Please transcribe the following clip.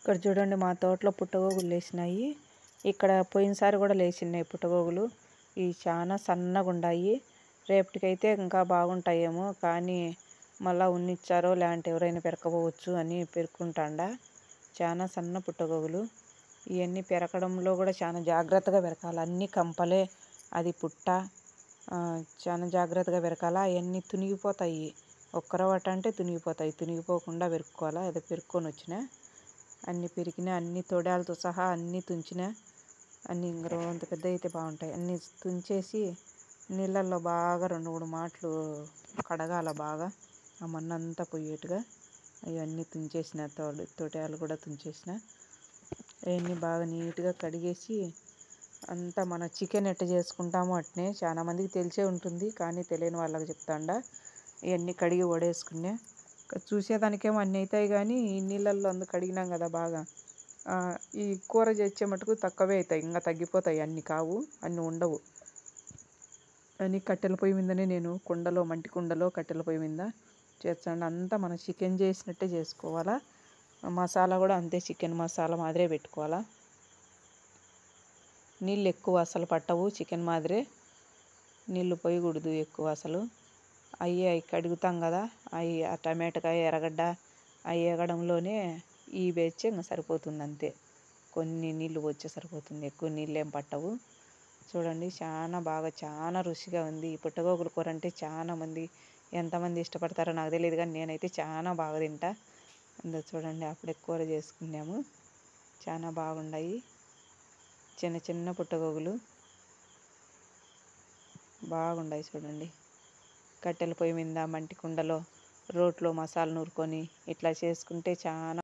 ఇక్కడ చూడండి మా తోటలో పుట్టగోగులు లేచినాయి. ఇక్కడ పోయినసారి కూడా లేచినాయి పుట్టగోగులు. ఇవి చాలా సన్నగా ఉన్నాయి. రేపటికైతే ఇంకా బాగుంటాయేమో, కానీ మళ్ళీ ఉన్నిచ్చారో లేదంటే ఎవరైనా పెరకపోవచ్చు అని పెరుక్కుంటాండా. చాలా సన్న పుట్టగోగులు. ఇవన్నీ పెరకడంలో కూడా చాలా జాగ్రత్తగా పెరకాలి. అన్నీ కంపలే, అది పుట్ట. చాలా జాగ్రత్తగా పెరకాల. అవన్నీ తునిగిపోతాయి. ఒక్కరవట అంటే తునిగిపోతాయి. తునిగిపోకుండా పెరుక్కోవాలా. అది పెరుక్కొని వచ్చిన అన్నీ పెరికినా, అన్ని తొడాలతో సహా అన్నీ తుంచిన. అన్నీ ఇంత పెద్ద అయితే బాగుంటాయి. అన్నీ తుంచేసి నీళ్ళల్లో బాగా 2-3 మాటలు కడగాల బాగా, ఆ మన్నంతా పోయేట్టుగా. అవన్నీ తుంచేసిన, తొడాలు కూడా తుంచేసిన. అవన్నీ బాగా నీట్గా కడిగేసి అంతా మన చికెన్ ఎట్ట చేసుకుంటామో అట్నే. చాలా మందికి తెలిసే ఉంటుంది, కానీ తెలియని వాళ్ళకి చెప్తాండా. ఇవన్నీ కడిగి వడేసుకునే. చూసేదానికేమో అన్నీ అవుతాయి, కానీ ఈ నీళ్ళల్లో అందుకు కడిగినాం కదా బాగా. ఈ కూర చేసే మటుకు తక్కువే అవుతాయి, ఇంకా తగ్గిపోతాయి. అన్నీ కావు, అన్నీ ఉండవు. అని కట్టెల పొయ్యి మీదనే నేను మంటి కుండలో కట్టెల పొయ్యి మీద చేస్తాను. అంతా మనం చికెన్ చేసినట్టే చేసుకోవాలా. మసాలా కూడా అంతే, చికెన్ మసాలా మాదిరే పెట్టుకోవాలా. నీళ్ళు ఎక్కువ అసలు పట్టవు, చికెన్ మాదిరే. నీళ్ళు పోయకూడదు ఎక్కువ అసలు. అవి కడుగుతాం కదా, ఆ టమాటకాయ, ఎర్రగడ్డ అవి ఎగడంలోనే ఈ వేస్తే ఇంకా సరిపోతుంది అంతే. కొన్ని నీళ్ళు వచ్చే సరిపోతుంది, ఎక్కువ నీళ్ళు ఏం పట్టవు. చూడండి చాలా బాగా, చాలా రుచిగా ఉంది. ఈ పుట్టగోగుల కూర అంటే చాలా మంది, ఎంతమంది ఇష్టపడతారో నాకు తెలియదు, కానీ నేనైతే చాలా బాగా తింటా. అందులో చూడండి అప్పుడే కూర చేసుకున్నాము. చాలా బాగున్నాయి. చిన్న చిన్న పుట్టగోగులు బాగున్నాయి చూడండి. కట్టెల పొయ్యి మీద మంటి కుండలో రోట్లో మసాలా నూరుకొని ఇట్లా చేసుకుంటే చాలా